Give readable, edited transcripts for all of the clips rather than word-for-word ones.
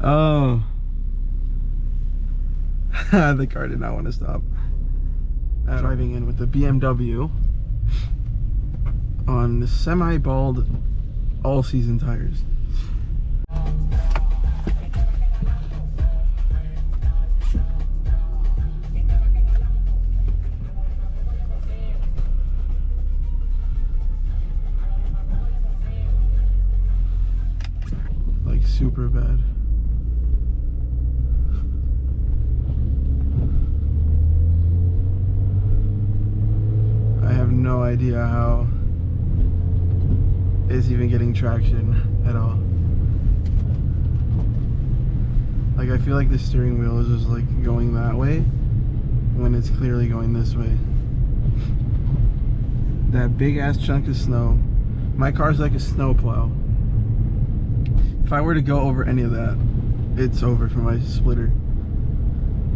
Oh. The car did not want to stop. Driving in with the BMW on the semi-bald all-season tires. Like super bad. I have no idea how it's even getting traction at all. Like, I feel like the steering wheel is just like going that way when it's clearly going this way. That big ass chunk of snow. My car's like a snow plow. If I were to go over any of that, it's over for my splitter.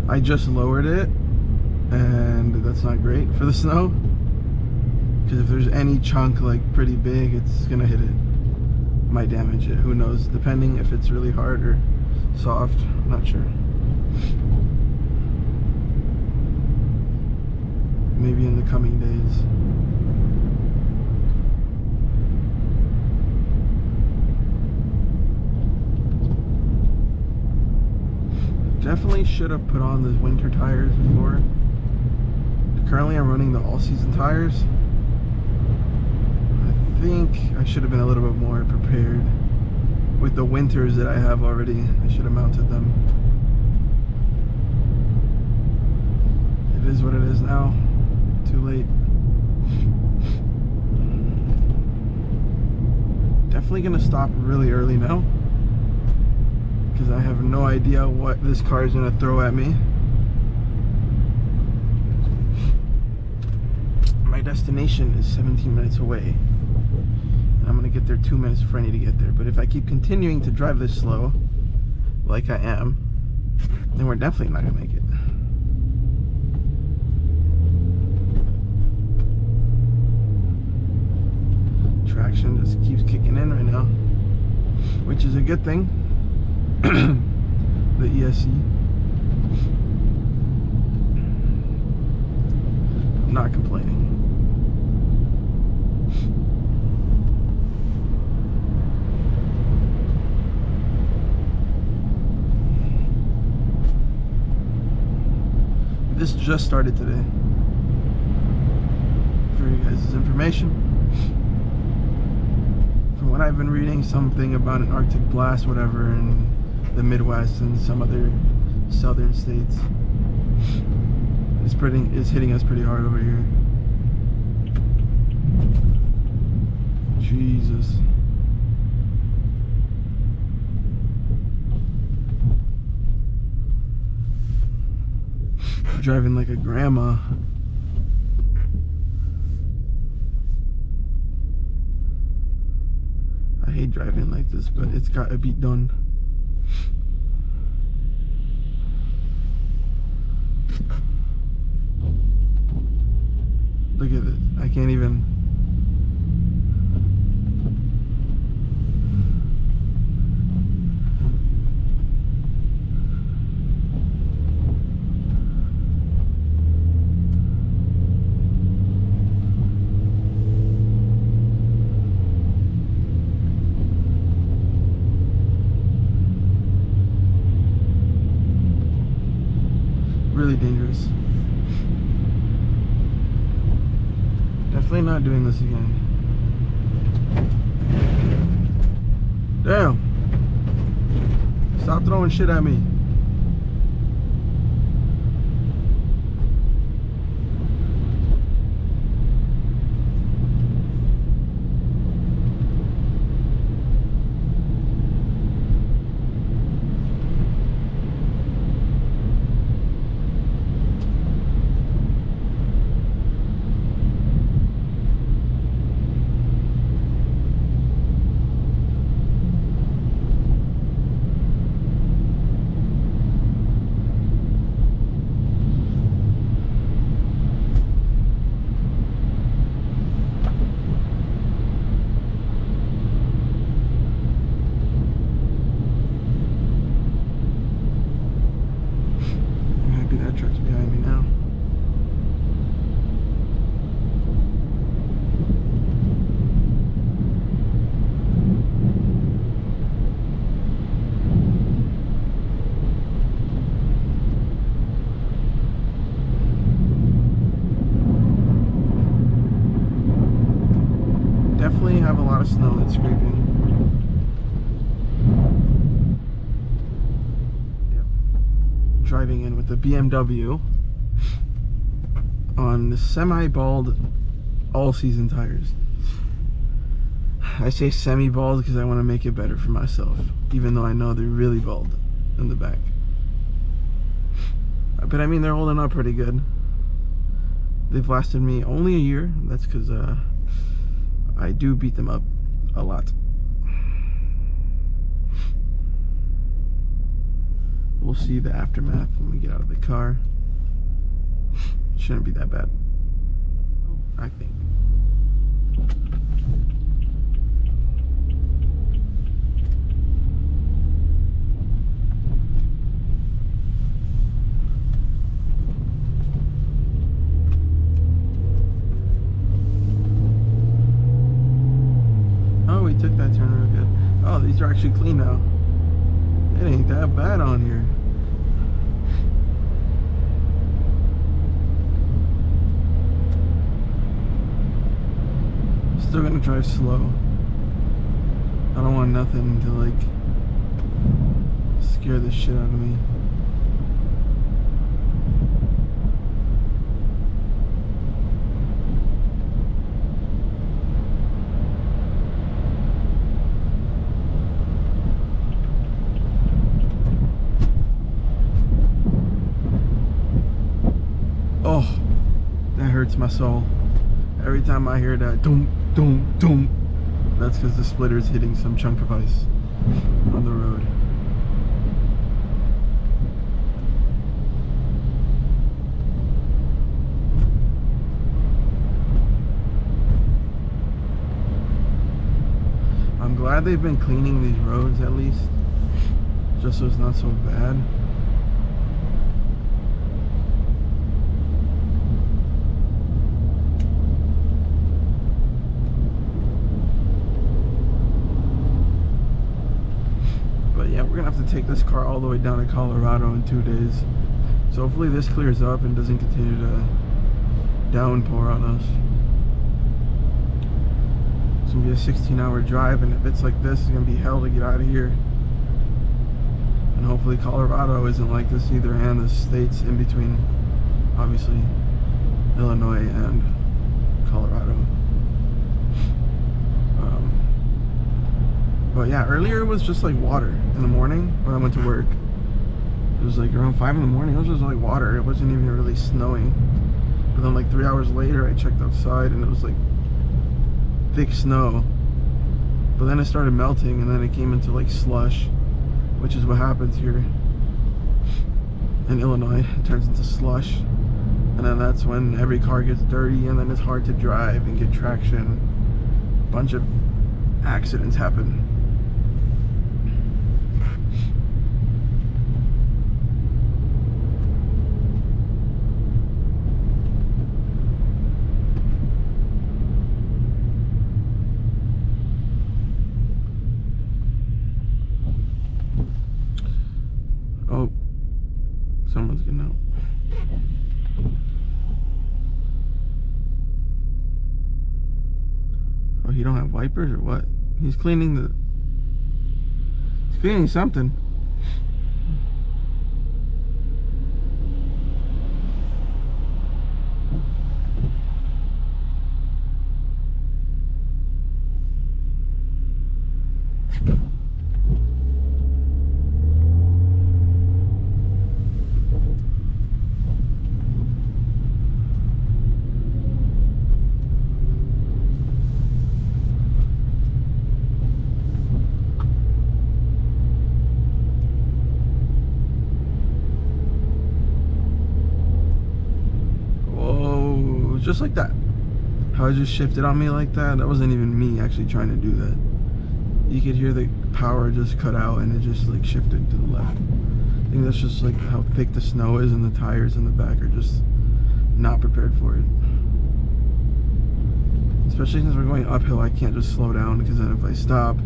I just lowered it, and that's not great for the snow, because if there's any chunk like pretty big, it's gonna hit it. Might damage it, who knows, depending if it's really hard or soft. I'm not sure. Maybe in the coming days. Definitely should have put on the winter tires before. Currently I'm running the all-season tires. I think I should have been a little bit more prepared with the winters that I have already. I should have mounted them. It is what it is now. Too late. Definitely gonna stop really early now, because I have no idea what this car is going to throw at me. My destination is 17 minutes away, and I'm going to get there 2 minutes before I need to get there. But if I keep continuing to drive this slow, like I am, then we're definitely not going to make it. Traction just keeps kicking in right now, which is a good thing. The ESC. I'm not complaining. This just started today. For you guys' information. From what I've been reading, something about an Arctic blast, whatever, and the Midwest and some other southern states. It's hitting us pretty hard over here. Jesus. Driving like a grandma. I hate driving like this, but it's gotta be done. Look at this. I can't even. Really dangerous. Definitely not doing this again. Damn. Stop throwing shit at me. lot of snow that's scraping. Yep. Driving in with the BMW on the semi-bald all-season tires. I say semi-bald because I want to make it better for myself, even though I know they're really bald in the back. But I mean, they're holding up pretty good. They've lasted me only a year. That's because I do beat them up a lot. We'll see the aftermath when we get out of the car. Shouldn't be that bad, I think. Oh, we took that turn real good. Oh, these are actually clean now. It ain't that bad on here. Still gonna drive slow. I don't want nothing to like scare the shit out of me. Oh, that hurts my soul. Every time I hear that doom, doom, doom, that's because the splitter is hitting some chunk of ice on the road. I'm glad they've been cleaning these roads at least, just so it's not so bad. Yeah, we're gonna have to take this car all the way down to Colorado in 2 days. So hopefully this clears up and doesn't continue to downpour on us. It's gonna be a 16-hour drive, and if it's like this, it's gonna be hell to get out of here. And hopefully Colorado isn't like this either, and the states in between, obviously Illinois and Colorado. But yeah, earlier it was just like water in the morning when I went to work. It was like around 5 in the morning. It was just like water. It wasn't even really snowing. But then like 3 hours later, I checked outside and it was like thick snow. But then it started melting and then it came into like slush, which is what happens here in Illinois. It turns into slush. And then that's when every car gets dirty and then it's hard to drive and get traction. A bunch of accidents happen. Oh, someone's getting out. Oh, he don't have wipers or what? He's cleaning the... He's cleaning something. Just like that. How it just shifted on me like that. That wasn't even me actually trying to do that. You could hear the power just cut out and it just like shifted to the left. I think that's just like how thick the snow is and the tires in the back are just not prepared for it. Especially since we're going uphill, I can't just slow down because then if I stop,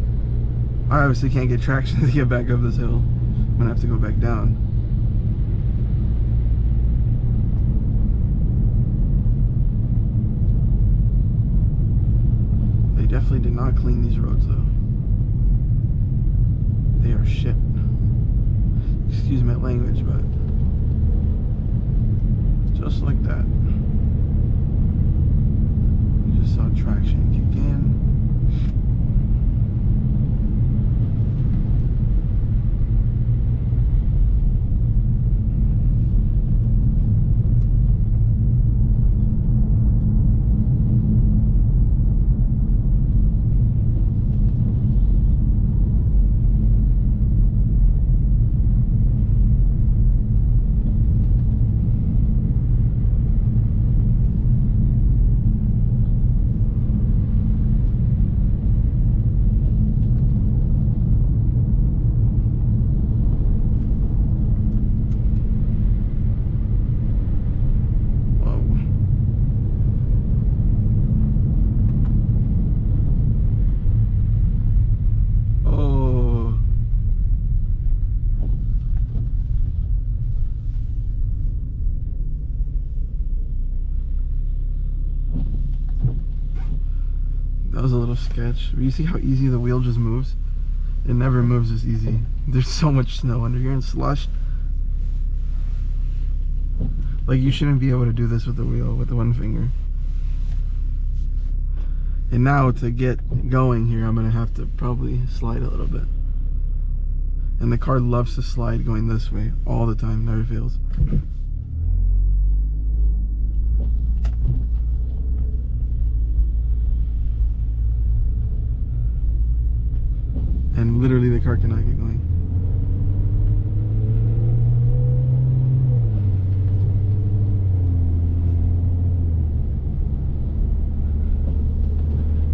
I obviously can't get traction to get back up this hill. I'm gonna have to go back down. definitely did not clean these roads though. They are shit. Excuse my language, but just like that. You just saw traction kick in. That was a little sketch. You see how easy the wheel just moves? It never moves this easy. There's so much snow under here and slush. Like, you shouldn't be able to do this with the wheel with the one finger. And now to get going here, I'm gonna have to probably slide a little bit. And the car loves to slide going this way all the time, never fails. And literally the car cannot get going.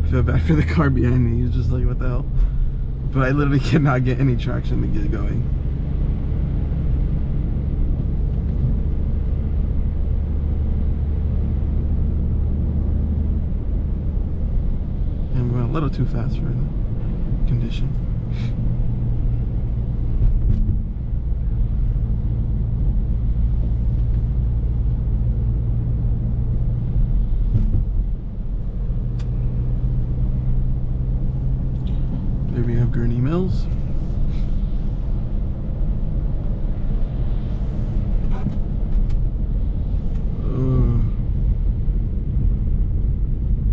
I feel bad for the car behind me. He's just like, what the hell? But I literally cannot get any traction to get going. And I'm going a little too fast for the condition. There we have Gurney Mills.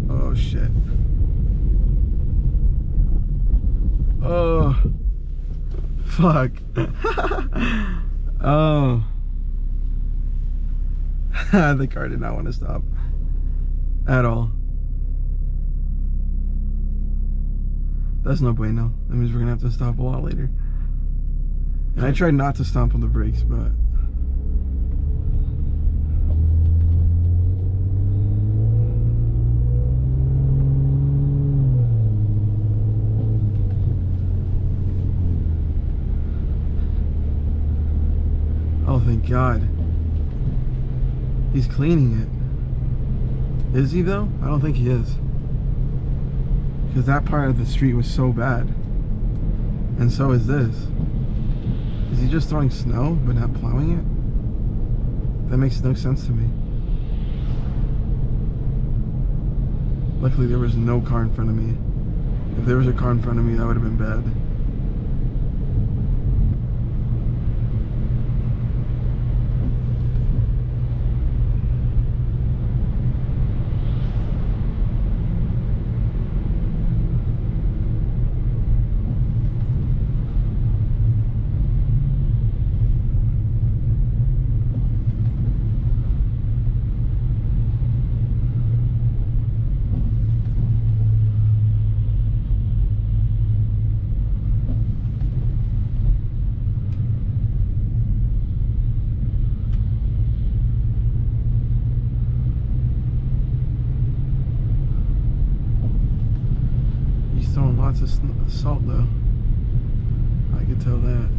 Oh shit. Oh fuck. Oh. The car did not want to stop at all. That's no bueno. That means we're gonna have to stop a lot later. And I tried not to stomp on the brakes, but oh, thank God. He's cleaning it. Is he though? I don't think he is. Because that part of the street was so bad. And so is this. Is he just throwing snow but not plowing it? That makes no sense to me. Luckily there was no car in front of me. If there was a car in front of me, that would have been bad. Lots of salt though. I could tell that.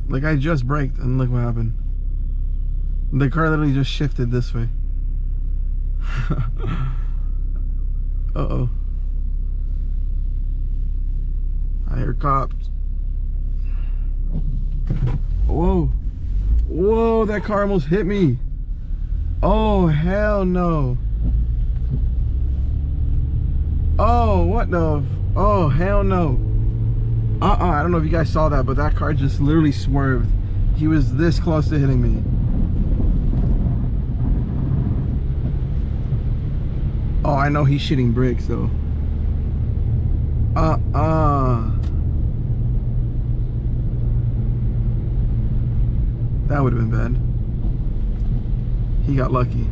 Like, I just braked and look what happened. The car literally just shifted this way. Uh-oh. I hear cops. Whoa. Whoa, that car almost hit me. Oh, hell no. Oh, what the? Oh, hell no. I don't know if you guys saw that, but that car just literally swerved. He was this close to hitting me. Oh, I know he's shitting bricks though. That would have been bad. He got lucky.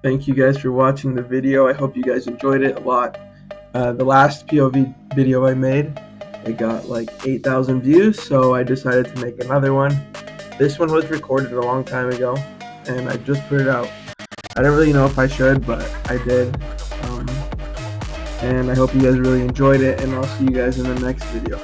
Thank you guys for watching the video. I hope you guys enjoyed it a lot. The last POV video I made, it got like 8,000 views, so I decided to make another one. This one was recorded a long time ago, and I just put it out. I don't really know if I should, but I did. And I hope you guys really enjoyed it, and I'll see you guys in the next video.